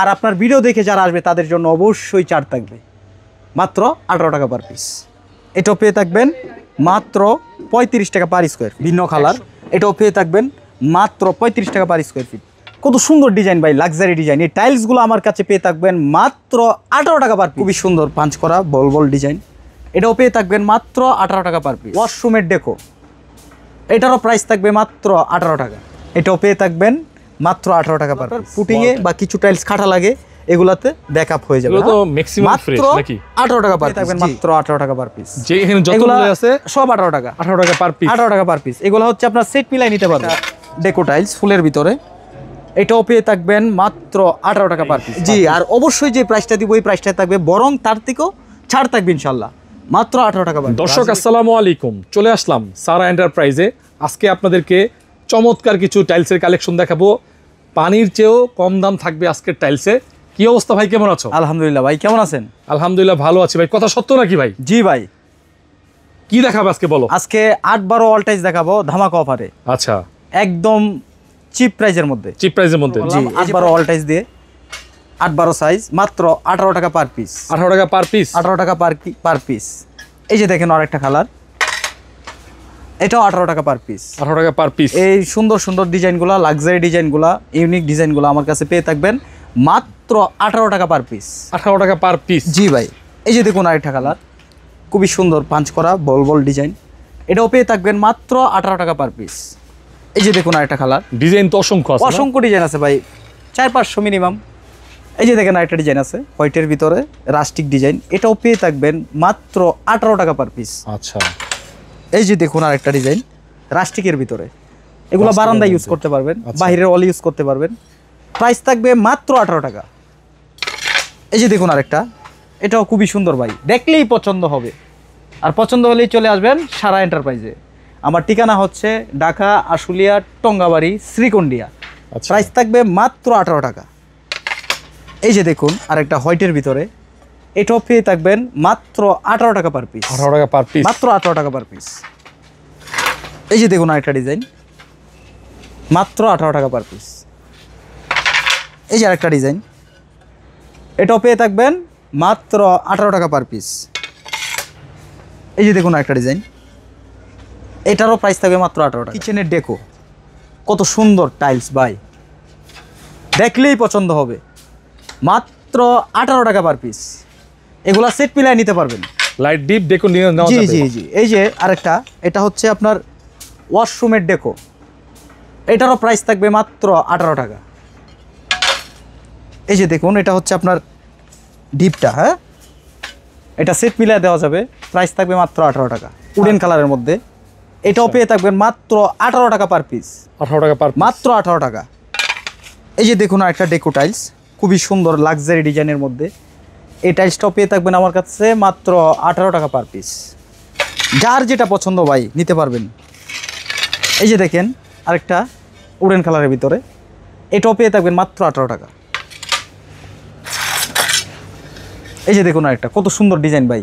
আর আপনার ভিডিও দেখে যারা আসবে তাদের জন্য অবশ্যই ছাড় থাকবে, মাত্র 18 টাকা পার পিস। এটাও পেয়ে থাকবেন মাত্র 35 টাকা পার স্কোয়ার, ভিন্ন কালার। এটাও পেয়ে থাকবেন মাত্র 35 টাকা পার স্কোয়ার ফিট। কত সুন্দর ডিজাইন ভাই, লাক্সারি ডিজাইন। এই টাইলসগুলো আমার কাছে পেয়ে থাকবেন মাত্র 18 টাকা পার পিস। খুবই সুন্দর পাঞ্চ করা বল বল ডিজাইন। এটাও পেয়ে থাকবেন মাত্র 18 টাকা পার পিস। ওয়াশরুমের ডেকো, এটারও প্রাইস থাকবে মাত্র 18 টাকা। এটাও পেয়ে থাকবেন মাত্র 18 টাকা পার পিস। ফুটিংয়ে বা কিছু টাইলস খাটা লাগে, এগুলাতে ব্যাকআপ হয়ে যাবে। তো ম্যাক্সিমাম ফ্রেশ নাকি? 18 টাকা পার থাকবেন, মাত্র 18 টাকা পার পিস। যে এখানে যতগুলো আছে সব 18 টাকা, 18 টাকা পার পিস। 18 টাকা পার পিস। এগুলো হচ্ছে আপনার সেট মিলাই নিতে পারবেন। ডেকো টাইলস ফুলের ভিতরে, এটাও পেয়ে থাকবেন মাত্র 18 টাকা পার পিস। জি, আর অবশ্যই যে প্রাইসটা দিব ওই প্রাইসটা থাকবে, বরং তার থেকেও ছাড় থাকবে ইনশাআল্লাহ, মাত্র 18 টাকা পার পিস। দর্শক আসসালামু আলাইকুম, চলে আসলাম সারা এন্টারপ্রাইজে। আজকে আপনাদেরকে চমৎকার কিছু টাইলসের কালেকশন দেখাবো। পানির চেয়েও কম দাম থাকবে আজকের টাইলসে। কি অবস্থা ভাই, কেমন আছো? আলহামদুলিল্লাহ ভাই, কেমন আছেন? আলহামদুলিল্লাহ ভালো আছি ভাই। কথা সত্য নাকি ভাই? জি ভাই। কি দেখাবে আজকে বলো? আজকে 8-12 অল টাইলস দেখাবো ধামাকা অফারে, আচ্ছা, একদম চিপ প্রাইজের মধ্যে। চিপ প্রাইসের মধ্যে। জি, 8-12 অল টাইলস দিয়ে 8-12 সাইজ, মাত্র 18 টাকা পার পিস। 18 টাকা পার পিস। 18 টাকা পার পিস। এই যে দেখেন আরেকটা কালার, এটাও 18 টাকা পার পিস। 18 টাকা পার পিস। এই সুন্দর সুন্দর ডিজাইনগুলো, লাক্সারি ডিজাইনগুলো, ইউনিক ডিজাইনগুলো আমার কাছে পেয়ে থাকবেন মাত্র 18 টাকা পার পিস। 18 টাকা পার পিস। জি ভাই। এই যে দেখুন আরেকটা কালার, খুবই সুন্দর পাঞ্চ করা বল বল ডিজাইন। এটাও পেয়ে থাকবেন মাত্র 18 টাকা পার পিস। এই যে দেখুন আরেকটা কালার, ডিজাইন তো অসংখ্য আছে, অসংখ্য ডিজাইন আছে ভাই, 400-500 মিনিমাম। এই যে দেখেন আরেকটা ডিজাইন আছে হোয়াইটের ভিতরে, রাস্টিক ডিজাইন। এটাও পেয়ে থাকবেন মাত্র 18 টাকা পার পিস। আচ্ছা, এই যে দেখুন আরেকটা ডিজাইন রাস্টিকের ভিতরে, এগুলো বারান্দায় ইউজ করতে পারবেন, বাইরের অল ইউজ করতে পারবেন। প্রাইস থাকবে মাত্র 18 টাকা। এই যে দেখুন আরেকটা, এটাও খুবই সুন্দর ভাই, দেখলেই পছন্দ হবে। আর পছন্দ হলেই চলে আসবেন সারা এন্টারপ্রাইজে। আমার ঠিকানা হচ্ছে ঢাকা আশুলিয়া টঙ্গাবাড়ি শ্রীকুন্ডিয়া। প্রাইস থাকবে মাত্র 18 টাকা। এই যে দেখুন আরেকটা হোয়াইটের ভিতরে, এটাও পেয়ে থাকবেন মাত্র 18 টাকা পার পিস। 18 টাকা পার পিস, মাত্র 18 টাকা পার পিস। এই যে দেখুন আরেকটা ডিজাইন, মাত্র 18 টাকা পার পিস। এই যে আরেকটা ডিজাইন, এটাও পেয়ে থাকবেন মাত্র 18 টাকা পার পিস। এই যে দেখুন আরেকটা ডিজাইন, এটারও প্রাইস থাকবে মাত্র 18 টাকা। কিচেনের ডেকো, কত সুন্দর টাইলস ভাই, দেখলেই পছন্দ হবে, মাত্র 18 টাকা পার পিস। এগুলা সেট মিলাই নিতে পারবেন। লাইট ডিপ ডেকো নিয়ে নাও। জি জি জি। এই যে আরেকটা, এটা হচ্ছে আপনার ওয়াশরুমের ডেকো, এটারও প্রাইস থাকবে মাত্র 18 টাকা। এই যে দেখুন, এটা হচ্ছে আপনার ডিপটা, হ্যাঁ, এটা সেট মিলাই দেওয়া যাবে। প্রাইস থাকবে মাত্র 18 টাকা, উডেন কালারের মধ্যে। এটাও পেয়ে থাকবেন মাত্র 18 টাকা পার পিস। 18 টাকা পার, মাত্র 18 টাকা। এই যে দেখুন আরেকটা ডেকো টাইলস, খুবই সুন্দর লাক্সারি ডিজাইনের মধ্যে। এই টাইলসটাও পেয়ে থাকবেন আমার কাছে মাত্র 18 টাকা পার পিস। যার যেটা পছন্দ ভাই নিতে পারবেন। এই যে দেখেন আরেকটা উডেন কালারের ভিতরে, এটাও পেয়ে থাকবেন মাত্র 18 টাকা। এই যে দেখুন আরেকটা, কত সুন্দর ডিজাইন ভাই,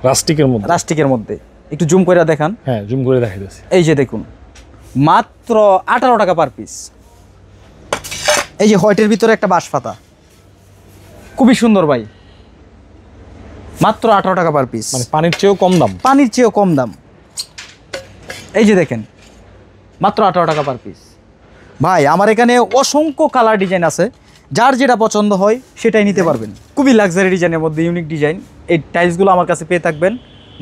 রাস্টিকের মধ্যে। রাস্টিকের মধ্যে। একটু জুম করে দেখান। হ্যাঁ, জুম করে দেখাই দিচ্ছি। এই যে দেখুন মাত্র 18 টাকা পার পিস। এই যে হোয়াইটের ভিতরে একটা বাঁশ পাতা, খুবই সুন্দর ভাই, মাত্র 18 টাকা পার পিস। মানে পানির চেয়েও কম দাম। পানির চেয়েও কম দাম। এই যে দেখেন মাত্র 18 টাকা পার পিস। ভাই আমার এখানে অসংখ্য কালার ডিজাইন আছে, যার যেটা পছন্দ হয় সেটাই নিতে পারবেন। খুবই লাক্সারি ডিজাইনের মধ্যে ইউনিক ডিজাইন। এই টাইলসগুলো আমার কাছে পেয়ে থাকবেন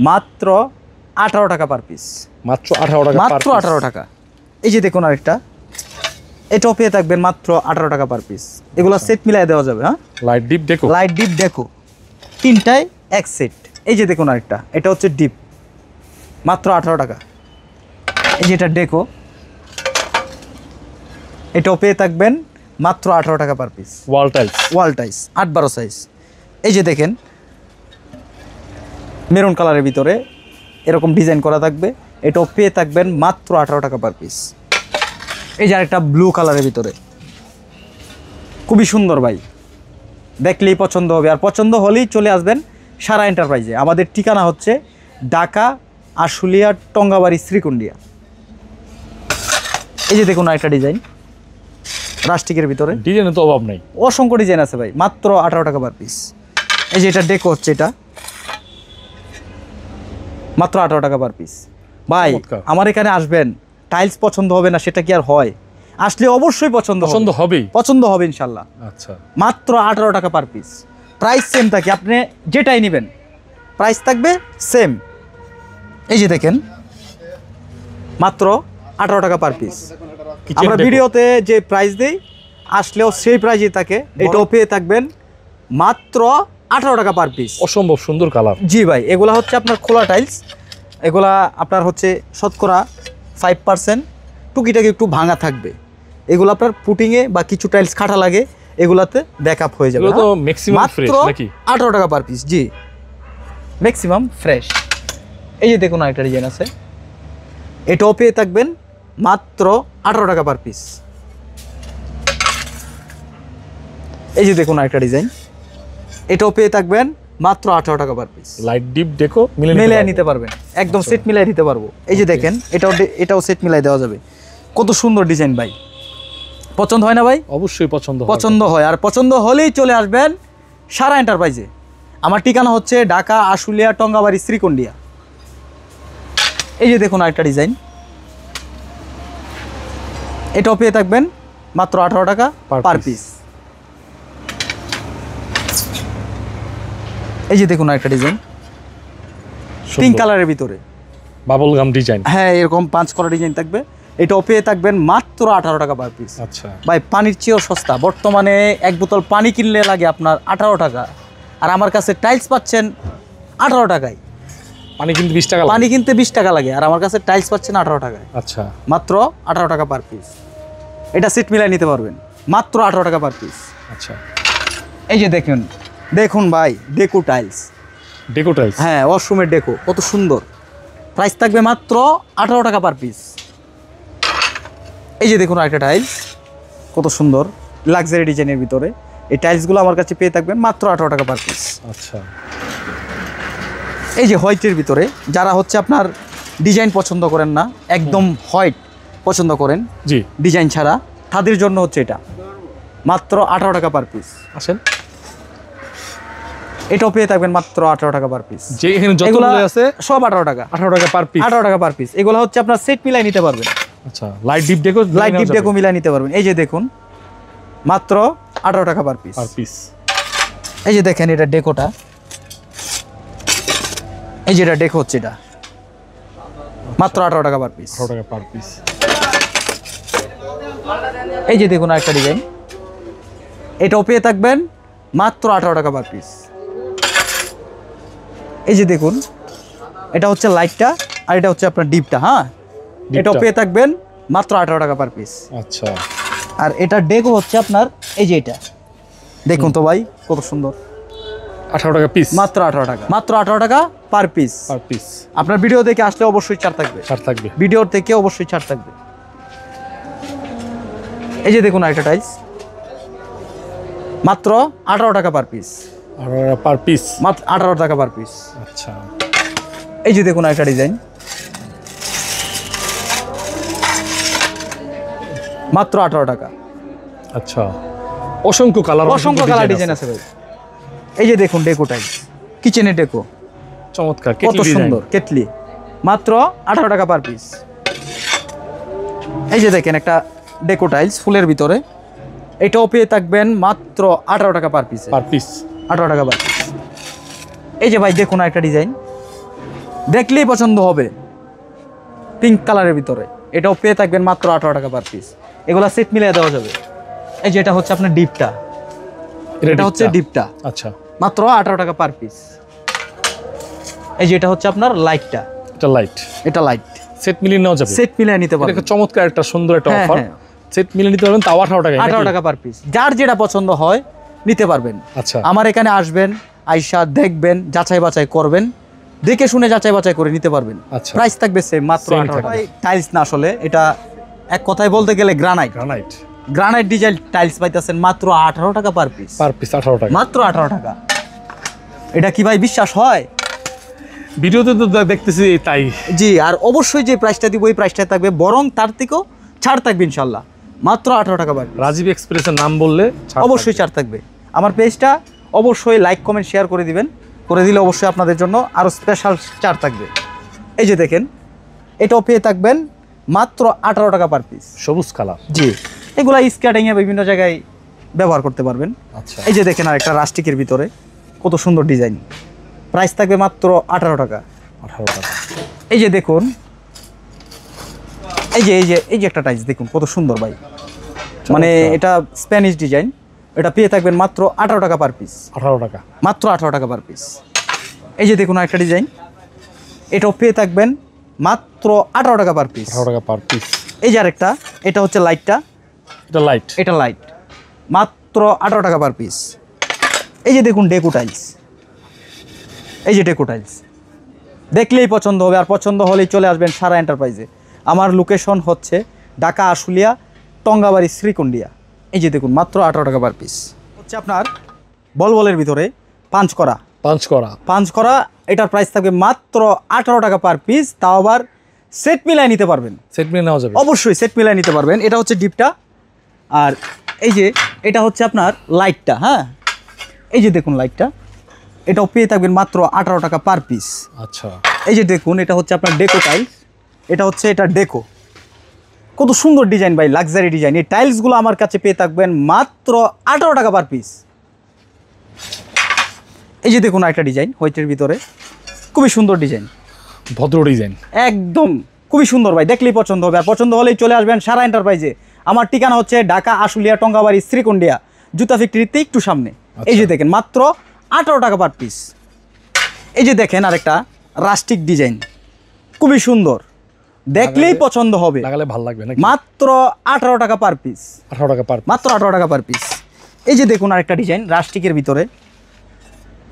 মাত্র 18 টাকা পার পিস। মাত্র 18 টাকা, মাত্র 18 টাকা। এই যে দেখুন আরেকটা, এটাও পেয়ে থাকবেন মাত্র 18 টাকা পার পিস। এগুলো সেট মিলাই দেওয়া যাবে। হ্যাঁ, লাইট ডিপ ডেকো। লাইট ডিপ ডেকো, তিনটায় এক সেট। এই যে দেখুন আরেকটা, এটা হচ্ছে ডিপ, মাত্র 18 টাকা। এই যে এটা ডেকো, এটাও পেয়ে থাকবেন মাত্র 18 টাকা per piece. Wall tiles, wall tiles 8-12 size. এই যে দেখেন মেরুন কালারের ভিতরে এরকম ডিজাইন করা থাকবে, এটাও পেয়ে থাকবেন মাত্র 18 টাকা পার পিস। এই যে আরেকটা ব্লু কালারের ভিতরে, খুবই সুন্দর ভাই, দেখলেই পছন্দ হবে। আর পছন্দ হলেই চলে আসবেন সারা এন্টারপ্রাইজে। আমাদের ঠিকানা হচ্ছে ঢাকা আশুলিয়া টঙ্গাবাড়ি শ্রীকুন্ডিয়া। এই যে দেখুন আরেকটা ডিজাইন, রাস্টিকের ভিতরে। ডিজাইনের তো অভাব নাই, অসংখ্য ডিজাইন আছে ভাই, মাত্র 18 টাকা পার পিস। এই যে এটা ডেকো হচ্ছে, এটা মাত্র 18 টাকা পার পিস। ভাই চমৎকার। আমার এখানে আসবেন, টাইলস পছন্দ হবে না সেটা কি আর হয়? আসলে অবশ্যই পছন্দ হবেই, পছন্দ হবে ইনশাল্লাহ। আচ্ছা, মাত্র 18 টাকা পার পিস। প্রাইস সেম থাকে, আপনি যেটাই নেবেন প্রাইস থাকবে সেম। এই যে দেখেন মাত্র 18 টাকা পার পিস। আমরা ভিডিওতে যে প্রাইস দেই আসলেও সেই প্রাইসই থাকে, এটাও পেয়ে থাকবেন মাত্র 18 টাকা পার পিস। অসম্ভব সুন্দর কালার। জি ভাই, এগুলা হচ্ছে আপনার খোলা টাইলস, এগুলা আপনার হচ্ছে শতকরা 5% টুকিটাকি একটু ভাঙা থাকবে। এগুলো আপনার পুটিংয়ে বা কিছু টাইলস খাটা লাগে, এগুলাতে ব্যাকআপ হয়ে যাবে। এগুলো তো ম্যাক্সিমাম ফ্রেশ মাত্র নাকি? 18 টাকা পার পিস। জি, ম্যাক্সিমাম ফ্রেশ। এই যে দেখুন আরেকটা ডিজাইন আছে, এটাও পেয়ে থাকবেন মাত্র 18 টাকা পার পিস। এই যে দেখুন আরেকটা ডিজাইন, এটাও পেয়ে থাকবেন মাত্র 18 টাকা পার পিস। লাইট ডিপ ডেকো মিলিয়ে নিতে পারবেন, একদম সেট মিলাই দিতে পারবো। এই যে দেখেন এটাও সেট মিলাই দেওয়া যাবে। কত সুন্দর ডিজাইন ভাই, পছন্দ হয় না ভাই? অবশ্যই পছন্দ হয়। আর পছন্দ হলেই চলে আসবেন সারা এন্টারপ্রাইজে। আমার ঠিকানা হচ্ছে ঢাকা আশুলিয়া টঙ্গাবাড়ি শ্রীকন্ডিয়া। এই যে দেখুন আরেকটা ডিজাইন, এটাও পেয়ে থাকবেন মাত্র 18 টাকা পার পিস। এই যে দেখুন আরেকটা ডিজাইন পিঙ্ক কালারের ভিতরে, বাবল গাম ডিজাইন। হ্যাঁ, এরকম 5 করা ডিজাইন থাকবে। এটাও পেয়ে থাকবেন মাত্র 18 টাকা পার পিস। আচ্ছা ভাই পানির চেয়েও সস্তা। বর্তমানে এক বোতল পানি কিনলে লাগে আপনার 18 টাকা, আর আমার কাছে টাইলস পাচ্ছেন 18 টাকায়। পানি কিন্তু 20 টাকা, পানি কিনতে 20 টাকা লাগে, আর আমার কাছে টাইলস পাচ্ছেন 18 টাকায়। আচ্ছা, মাত্র 18 টাকা পার পিস। এটা সিট মিলাই নিতে পারবেন মাত্র 18 টাকা পার পিস। আচ্ছা, এই যে দেখুন, দেখুন ভাই ডেকো টাইলস, ডেকো টাইলস। হ্যাঁ ওয়াশরুমের ডেকো, কত সুন্দর। প্রাইস থাকবে মাত্র 18 টাকা পার পিস। এই যে দেখুন আরেকটা টাইলস, কত সুন্দর লাক্সারি ডিজাইনের ভিতরে। এই টাইলসগুলো আমার কাছে পেয়ে থাকবেন মাত্র 18 টাকা পার পিস। আচ্ছা, এই যে হোয়াইটের ভিতরে, যারা হচ্ছে আপনার ডিজাইন পছন্দ করেন না, একদম হোয়াইট পছন্দ করেন জি, ডিজাইন ছাড়া, তাদের জন্য হচ্ছে এটা মাত্র 18 টাকা পার পিস। আসেন, এটাও পেয়ে থাকবেন মাত্র 18 টাকা পার পিস। যে এখানে যতগুলো আছে সব 18 টাকা, 18 টাকা পার পিস। 18 টাকা পার পিস। এগুলো হচ্ছে আপনার সেট মিলাই নিতে পারবেন। আচ্ছা, লাইট ডিপ ডেকো, লাইট ডিপ ডেকো মিলাই নিতে পারবেন। এই যে দেখুন মাত্র 18 টাকা পার পিস। এই যে দেখেন এটা ডেকোটা, এই যে এটা ডেকো হচ্ছে, এটা মাত্র 18 টাকা পার পিস। 18 টাকা পার পিস। এই যে দেখুন আরেকটা ডিজাইন, এটাও পেয়ে থাকবেন মাত্র 18 টাকা পার পিস। এই যে দেখুন, এটা হচ্ছে লাইটটা আর এটা হচ্ছে আপনার ডিপটা। হ্যাঁ, এটাও পেয়ে থাকবেন মাত্র 18 টাকা পার পিস। আচ্ছা, আর এটা ডেকো হচ্ছে আপনার, এই যে এটা দেখুন তো ভাই কত সুন্দর, 18 টাকা পিস, মাত্র 18 টাকা, মাত্র 18 টাকা পার পিস। Per piece. আপনার ভিডিও দেখে আসলে অবশ্যই ছাড় থাকবে, ছাড় থাকবে, ভিডিওর থেকে অবশ্যই ছাড় থাকবে। এই যে দেখুন আরেকটা টাইলস, মাত্র 18 টাকা পার পিস। 18 টাকা পার পিস, মাত্র 18 টাকা পার পিস। আচ্ছা, এই যে দেখুন আরেকটা ডিজাইন, মাত্র 18 টাকা। আচ্ছা, অসংখ্য কালার, অসংখ্য কালার ডিজাইন আছে ভাই। এই যে দেখুন ডেকো টাইলস, কিচেনের ডেকো, চমৎকার, কত সুন্দর কেটলি, মাত্র 18 টাকা পার পিস। এই যে দেখেন একটা ডেকো টাইলস ফুলের ভিতরে, এটাও পেয়ে থাকবেন মাত্র 18 টাকা পার পিস। পার পিস 18 টাকা পার পিস। এই যে ভাই দেখুন একটা ডিজাইন, দেখলেই পছন্দ হবে, পিঙ্ক কালারের ভিতরে, এটাও পেয়ে থাকবেন মাত্র 18 টাকা পার পিস। এগুলা সেট মিলিয়ে দেওয়া যাবে। এই যে এটা হচ্ছে আপনার ডিপটা, এটা হচ্ছে ডিপটা, আচ্ছা, মাত্র 18 টাকা পার পিস। এই যে এটা হচ্ছে আপনার লাইটটা, এটা লাইট, এটা লাইট, সেট মিলিয়ে নেওয়া যাবে, সেট মিলিয়ে নিতে পারবেন। এটা চমৎকার একটা সুন্দর একটা হ্যাঁ, অফার, হ্যাঁ। সেট মিলিয়ে নিতে পারবেন, তাও 18 টাকা, 18 টাকা পার পিস। যার যেটা পছন্দ হয় নিতে পারবেন। আচ্ছা, আমার এখানে আসবেন, আইসা দেখবেন, যাচাই বাছাই করবেন, দেখে শুনে যাচাই বাছাই করে নিতে পারবেন। আচ্ছা, প্রাইস থাকবে সেম, মাত্র Same 18 টাকা। থাকবে। টাইলস না, আসলে এটা এক কথায় বলতে গেলে granite. Granite, granite design tiles পাইতেছেন মাত্র 18 টাকা পার পিস। পার পিস 18 টাকা, মাত্র 18 টাকা। এটা কি ভাই বিশ্বাস হয়? ভিডিওতে তো দেখতেছি তাই। জি, আর অবশ্যই যে প্রাইসটা দিব ওই প্রাইসটা থাকবে, বরং তার থেকেও ছাড় থাকবে ইনশাল্লাহ। মাত্র 18 টাকা পার। রাজীব এক্সপ্রেসের নাম বললে ছাড় অবশ্যই ছাড় থাকবে। আমার পেজটা অবশ্যই লাইক কমেন্ট শেয়ার করে দিবেন, করে দিলে অবশ্যই আপনাদের জন্য আরও স্পেশাল ছাড় থাকবে। এই যে দেখেন, এটাও পেয়ে থাকবেন মাত্র 18 টাকা পার পিস। সবুজ কালার। জি, এগুলা স্কেটিংয়ে বিভিন্ন জায়গায় ব্যবহার করতে পারবেন। আচ্ছা, এই যে দেখেন আরেকটা রাস্টিকের ভিতরে কত সুন্দর ডিজাইন, প্রাইস থাকবে মাত্র 18 টাকা। 18 টাকা। এই যে দেখুন, এই যে একটা টাইলস দেখুন কত সুন্দর ভাই, মানে এটা স্প্যানিশ ডিজাইন। এটা পেয়ে থাকবেন মাত্র 18 টাকা পার পিস। 18 টাকা, মাত্র 18 টাকা পার পিস। এই যে দেখুন আরেকটা ডিজাইন, এটাও পেয়ে থাকবেন মাত্র 18 টাকা পার পিস। 18 টাকা পার পিস। এই যে আরেকটা, এটা হচ্ছে লাইটটা, এটা লাইট, এটা লাইট, মাত্র 18 টাকা পার পিস। এই যে দেখুন ডেকো টাইলস, এই যে ডেকো টাইলস দেখলেই পছন্দ হবে, আর পছন্দ হলেই চলে আসবেন সারা এন্টারপ্রাইজে। আমার লোকেশন হচ্ছে ঢাকা আশুলিয়া টঙ্গাবাড়ি শ্রীকুন্ডিয়া। এই যে দেখুন মাত্র 18 টাকা পার পিস। হচ্ছে আপনার বলবলের ভিতরে পাঞ্চ করা, এটার প্রাইস থাকবে মাত্র 18 টাকা পার পিস। তাও আবার সেট মিলাই নিতে পারবেন, সেট মিলে নেওয়া যাবে। অবশ্যই সেট মিলাই নিতে পারবেন। এটা হচ্ছে ডিপটা, আর এই যে এটা হচ্ছে আপনার লাইটটা। হ্যাঁ, এই যে দেখুন লাইটটা, এটাও পেয়ে থাকবেন মাত্র 18 টাকা পার পিস। আচ্ছা, এই যে দেখুন, এটা হচ্ছে আপনার ডেকো টাইলস, এটা ডেকো, কত সুন্দর ডিজাইন ভাই, লাক্সারি ডিজাইন। এই টাইলসগুলো আমার কাছে পেয়ে থাকবেন মাত্র 18 টাকা পার পিস। এই যে দেখুন আরেকটা ডিজাইন হোয়াইটের ভিতরে, খুবই সুন্দর ডিজাইন, ভদ্র ডিজাইন, একদম খুবই সুন্দর ভাই, দেখলেই পছন্দ হবে। আর পছন্দ হলেই চলে আসবেন সারা এন্টারপ্রাইজে। আমার ঠিকানা হচ্ছে ঢাকা আশুলিয়া টঙ্গাবাড়ি শ্রীকুন্ডিয়া, জুতা ফ্যাক্টরিতে একটু সামনে। এই যে দেখেন মাত্র 18 টাকা পার পিস। এই যে দেখেন আরেকটা রাস্টিক ডিজাইন, খুবই সুন্দর, দেখলেই পছন্দ হবে, লাগালে ভালো লাগবে নাকি? মাত্র 18 টাকা পার পিস। 18 টাকা পার, মাত্র 18 টাকা পার পিস। এই যে দেখুন আরেকটা ডিজাইন রাস্টিকের ভিতরে,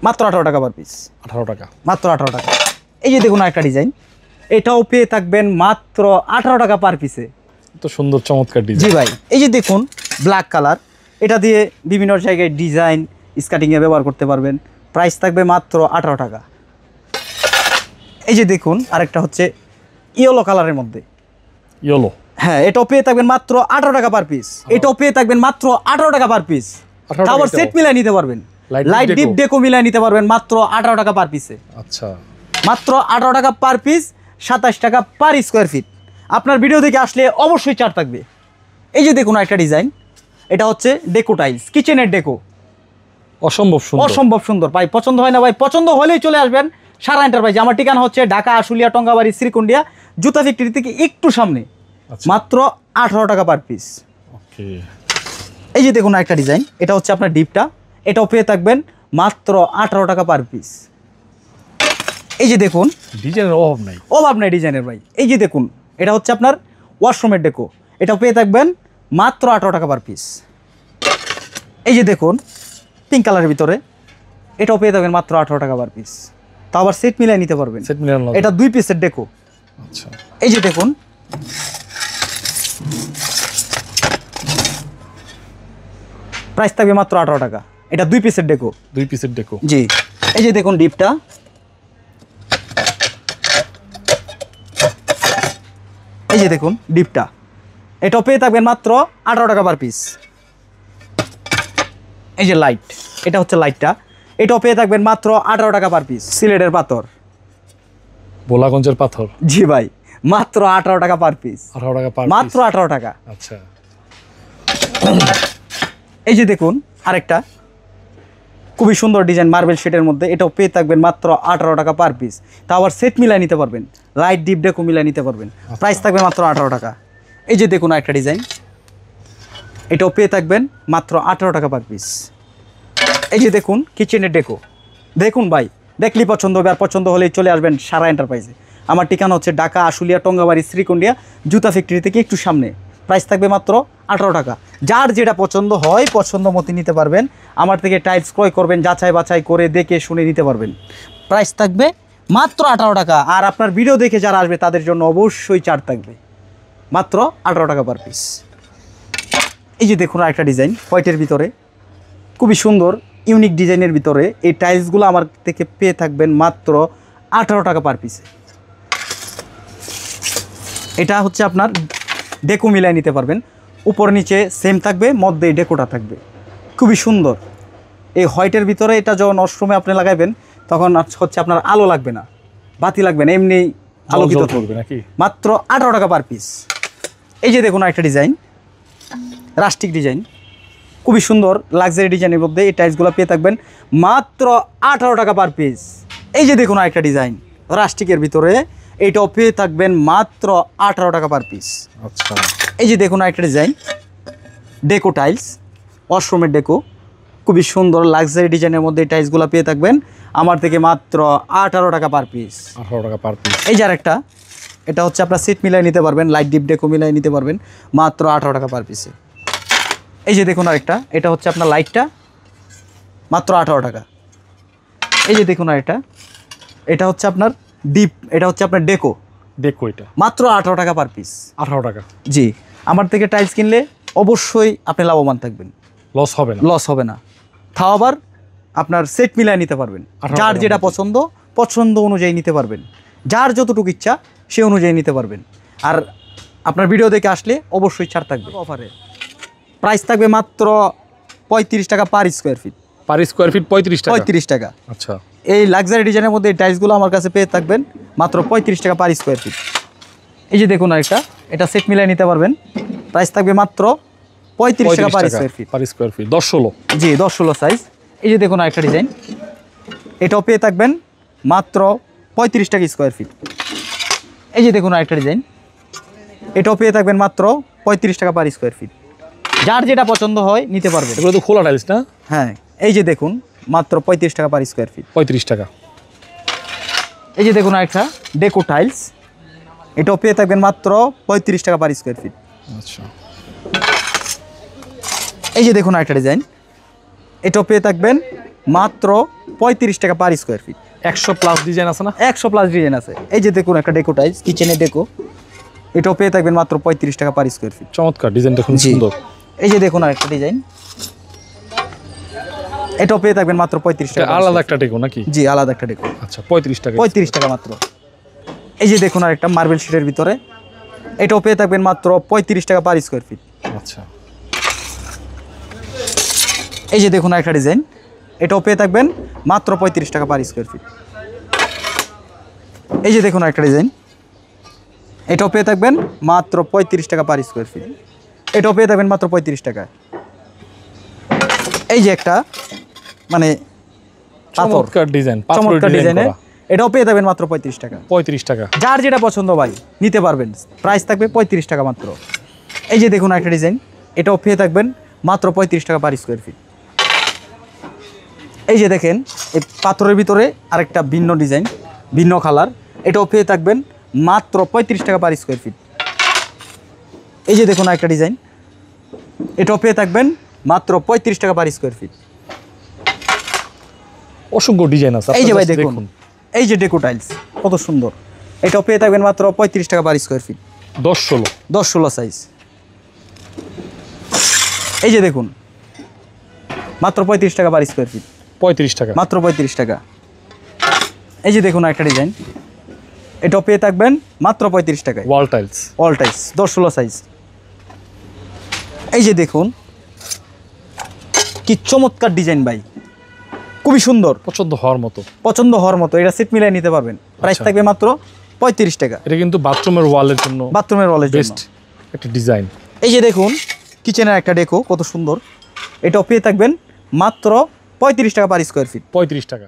মাত্র 18 টাকা পার পিস। 18 টাকা, মাত্র 18 টাকা। এই যে দেখুন আরেকটা ডিজাইন, এটাও পেয়ে থাকবেন মাত্র 18 টাকা পার পিসে। তো সুন্দর চমৎকার জি ডিজাইন। ভাই, এই যে দেখুন ব্ল্যাক কালার, এটা দিয়ে বিভিন্ন জায়গায় ডিজাইন স্কার্টিংয়ে ব্যবহার করতে পারবেন। প্রাইস থাকবে মাত্র 18 টাকা। এই যে দেখুন আরেকটা হচ্ছে ইয়েলো কালারের মধ্যে, ইয়েলো। হ্যাঁ, এটাও পেয়ে থাকবেন মাত্র 18 টাকা পার পিস। এটাও পেয়ে থাকবেন মাত্র 18 টাকা পার পিস। 18 আবার টাকা সেট মিলাই নিতে পারবেন, লাইট ডিপ ডেকো মিলাই নিতে পারবেন মাত্র 18 টাকা পার পিসে। আচ্ছা, মাত্র 18 টাকা পার পিস, 27 টাকা পার স্কোয়ার ফিট। আপনার ভিডিও দেখে আসলে অবশ্যই ছাড় থাকবে। এই যে দেখুন একটা ডিজাইন, এটা হচ্ছে ডেকো টাইলস, কিচেনের ডেকো, অসম্ভব সুন্দর, অসম্ভব সুন্দর ভাই। পছন্দ হয় না ভাই, পছন্দ হলেই চলে আসবেন সারা এন্টারপ্রাইজ। আমার ঠিকানা হচ্ছে ঢাকা আশুলিয়া টঙ্গাবাড়ি শ্রীকুন্ডিয়া, জুতা ফ্যাক্টরি থেকে একটু সামনে। আচ্ছা। মাত্র 18 টাকা পার পিস। ওকে। এই যে দেখুন একটা ডিজাইন, এটা হচ্ছে আপনার ডিপটা, এটাও পেয়ে থাকবেন মাত্র 18 টাকা পার পিস। এই যে দেখুন ডিজাইনের অভাব নাই, অভাব নাই ডিজাইনের ভাই। এই যে দেখুন, এটা হচ্ছে আপনার ওয়াশরুমের ডেকো, এটাও পেয়ে থাকবেন মাত্র 18 টাকা পার পিস। এই যে দেখুন পিঙ্ক কালারের ভিতরে, এটাও পেয়ে থাকবেন মাত্র 18 টাকা পার পিস। তা আবার সেট মিলাই নিতে পারবেন, সেট মিলে নেওয়া এটা 2 পিসের ডেকো। আচ্ছা, এই যে দেখুন প্রাইস থাকবে মাত্র 18 টাকা, এটা 2 পিসের ডেকো। 2 পিসের ডেকো। জি, এই যে দেখুন ডিপটা, এই যে দেখুন ডিপটা, এটাও পেয়ে থাকবেন মাত্র 18 টাকা পার পিস। এই যে লাইট, এটা হচ্ছে লাইটটা, এটাও পেয়ে থাকবেন মাত্র 18 টাকা পার পিস। সিলেটের পাথর, বোলাগঞ্জের পাথর। জি ভাই, মাত্র 18 টাকা পার পিস। 18 টাকা পার, মাত্র 18 টাকা। আচ্ছা, এই যে দেখুন আরেকটা খুবই সুন্দর ডিজাইন মার্বেল শেডের মধ্যে, এটাও পেয়ে থাকবেন মাত্র 18 টাকা পার পিস। তা আবার সেট মিলাই নিতে পারবেন, লাইট ডিপ ডেকো মিলাই নিতে পারবেন। প্রাইস থাকবে মাত্র 18 টাকা। এই যে দেখুন আরেকটা ডিজাইন, এটাও পেয়ে থাকবেন মাত্র 18 টাকা পার পিস। এই যে দেখুন কিচেনের ডেকো, দেখুন ভাই দেখলেই পছন্দ হবে, আর পছন্দ হলেই চলে আসবেন সারা এন্টারপ্রাইজে। আমার ঠিকানা হচ্ছে ঢাকা আশুলিয়া টঙ্গাবাড়ি শ্রীকুন্ডিয়া, জুতা ফ্যাক্টরি থেকে একটু সামনে। প্রাইস থাকবে মাত্র 18 টাকা। যার যেটা পছন্দ হয় পছন্দ মতো নিতে পারবেন। আমার থেকে টাইলস ক্রয় করবেন, যাচাই বাছাই করে দেখে শুনে নিতে পারবেন। প্রাইস থাকবে মাত্র 18 টাকা। আর আপনার ভিডিও দেখে যারা আসবে তাদের জন্য অবশ্যই ছাড় থাকবে, মাত্র 18 টাকা পার পিস। এই যে দেখুন আরেকটা ডিজাইন হোয়াইটের ভিতরে, খুবই সুন্দর ইউনিক ডিজাইনের ভিতরে। এই টাইলসগুলো আমার থেকে পেয়ে থাকবেন মাত্র 18 টাকা পার পিসে। এটা হচ্ছে আপনার ডেকো মিলাই নিতে পারবেন, উপর নিচে সেম থাকবে, মধ্যে এই ডেকোটা থাকবে, খুবই সুন্দর। এই হোয়াইটের ভিতরে এটা যখন ওয়াশরুমে আপনি লাগাইবেন তখন হচ্ছে আপনার আলো লাগবে না, বাতি লাগবে না, এমনি আলোকিত জল থাকবে। করবে নাকি? মাত্র 18 টাকা পার পিস। এই যে দেখুন একটা ডিজাইন, রাস্টিক ডিজাইন, খুবই সুন্দর লাক্সারি ডিজাইনের মধ্যে এই টাইলসগুলো পেয়ে থাকবেন মাত্র 18 টাকা পার পিস। এই যে দেখুন একটা ডিজাইন রাস্টিকের ভিতরে, এইটাও পেয়ে থাকবেন মাত্র 18 টাকা পার পিস। আচ্ছা, এই যে দেখুন একটা ডিজাইন ডেকো টাইলস, ওয়াশরুমের ডেকো, খুবই সুন্দর লাক্সারি ডিজাইনের মধ্যে এই টাইলসগুলো পেয়ে থাকবেন আমার থেকে মাত্র 18 টাকা পার পিস। 18 টাকা পার পিস। এই যে আরেকটা, এটা হচ্ছে আপনার সিট মিলাই নিতে পারবেন, লাইট ডিপ ডেকো মিলাই নিতে পারবেন মাত্র 18 টাকা পার পিসে। এই যে দেখুন আরেকটা, এটা হচ্ছে আপনার লাইটটা মাত্র 18 টাকা। এই যে দেখুন আরেকটা, এটা হচ্ছে আপনার ডিপ, এটা হচ্ছে আপনার ডেকো, দেখো এটা মাত্র 18 টাকা পার পিস। 18 টাকা, জি, আমার থেকে টাইলস কিনলে অবশ্যই আপনি লাভবান থাকবেন, লস হবে না। লস হবে না। তাও আবার আপনার সেট মিলাই নিতে পারবেন, 18 যার টাকার যেটা মধ্যে। পছন্দ অনুযায়ী নিতে পারবেন, যার যতটুকু ইচ্ছা সে অনুযায়ী নিতে পারবেন। আর আপনার ভিডিও দেখে আসলে অবশ্যই ছাড় থাকবে। অফারে প্রাইস থাকবে মাত্র 35 টাকা per square feet. Per square feet 35 টাকা। 35 টাকা। আচ্ছা, এই লাক্সারি ডিজাইনের মধ্যে এই টাইলসগুলো আমার কাছে পেয়ে থাকবেন মাত্র 35 টাকা পার স্কোয়ার ফিট। এই যে দেখুন আরেকটা, এটা সেট মিলাই নিতে পারবেন, প্রাইস থাকবে মাত্র 35 টাকা per square feet. Per square feet 10-16। জি, 10-16 সাইজ। এই যে দেখুন আরেকটা ডিজাইন, এটাও পেয়ে থাকবেন মাত্র 35 টাকা স্কোয়ার ফিট। এই যে দেখুন আরেকটা ডিজাইন, এটাও পেয়ে থাকবেন মাত্র 35 টাকা পার স্কোয়ার ফিট। যার যেটা পছন্দ হয় নিতে পারবেন। এগুলো তো খোলা টাইলস না? হ্যাঁ, এই যে দেখুন মাত্র 35 টাকা পার স্কোয়ার ফিট। 35 টাকা। এই যে দেখুন আরেকটা ডেকো টাইলস, এটাও পেয়ে থাকবেন মাত্র 35 টাকা পার স্কোয়ার ফিট। আচ্ছা, এই যে দেখুন আরেকটা ডিজাইন, এটাও পেয়ে থাকবেন মাত্র 35 টাকা per square feet. 100 plus design আছে না? 100 প্লাস ডিজাইন আছে। এই যে দেখুন একটা ডেকো টাইলস, কিচেনের ডেকো, এটাও পেয়ে থাকবেন মাত্র 35 টাকা পার স্কোয়ার ফিট। চমৎকার ডিজাইনটা, খুব জি। সুন্দর। এই যে দেখুন আরেকটা ডিজাইন, এটাও পেয়ে থাকবেন মাত্র 35 এটা টাকা per আলাদা square একটা টেকো নাকি? feet। জি, আলাদা একটা ডেকো, আচ্ছা, 35 টাকা। 35 টাকা মাত্র। এই যে দেখুন আরেকটা মার্বেল শিটের ভিতরে, এটাও পেয়ে থাকবেন মাত্র 35 টাকা পার স্কোয়ার ফিট। আচ্ছা, এই যে দেখুন আরেকটা ডিজাইন, এটাও পেয়ে থাকবেন মাত্র 35 টাকা পার স্কোয়ার ফিট। এই যে দেখুন আরেকটা ডিজাইন, এটাও পেয়ে থাকবেন মাত্র 35 টাকা পার স্কোয়ার ফিট। এটাও পেয়ে থাকবেন মাত্র 35 টাকা। এই যে একটা মানে পাথর, চমৎকার ডিজাইন, চমৎকার ডিজাইনে, এটাও পেয়ে যাবেন মাত্র 35 টাকা। 35 টাকা। যার যেটা পছন্দ ভাই নিতে পারবেন, প্রাইস থাকবে 35 টাকা মাত্র। এই যে দেখুন একটা ডিজাইন, এটাও পেয়ে থাকবেন মাত্র 35 টাকা পার স্কোয়ার ফিট। এই যে দেখেন এই পাথরের ভিতরে আরেকটা ভিন্ন ডিজাইন, ভিন্ন কালার, এটাও পেয়ে থাকবেন মাত্র 35 টাকা পার স্কোয়ার ফিট। এই যে দেখুন একটা ডিজাইন, এটাও পেয়ে থাকবেন মাত্র 35 টাকা পার স্কোয়ার ফিট। অসংখ্য ডিজাইন আছে। এই যে ভাই দেখুন, এই যে ডেকো টাইলস কত সুন্দর, এটাও পেয়ে থাকবেন মাত্র 35 টাকা পার স্কোয়ার ফিট। 10-16। 10-16 সাইজ। এই যে দেখুন মাত্র 35 টাকা পার স্কোয়ার ফিট। 35 টাকা। মাত্র 35 টাকা। এই যে দেখুন একটা ডিজাইন, এটাও পেয়ে থাকবেন মাত্র 35 টাকায়। Wall tiles. All tiles 10-16 size. এই যে দেখুন কি চমৎকার ডিজাইন ভাই, খুবই সুন্দর, পছন্দ হওয়ার মতো। পছন্দ হওয়ার মতো। এটা সেট মিলাই নিতে পারবেন, প্রাইস আচ্ছা। থাকবে মাত্র 35 টাকা। এটা কিন্তু বাথরুমের ওয়ালের জন্য বাথরুমের ওয়ালের জন্য বেস্ট একটা ডিজাইন। এই যে দেখুন কিচেনের একটা ডেকো কত সুন্দর, এটাও পেয়ে থাকবেন মাত্র 35 টাকা পার স্কোয়ার ফিট। 35 টাকা।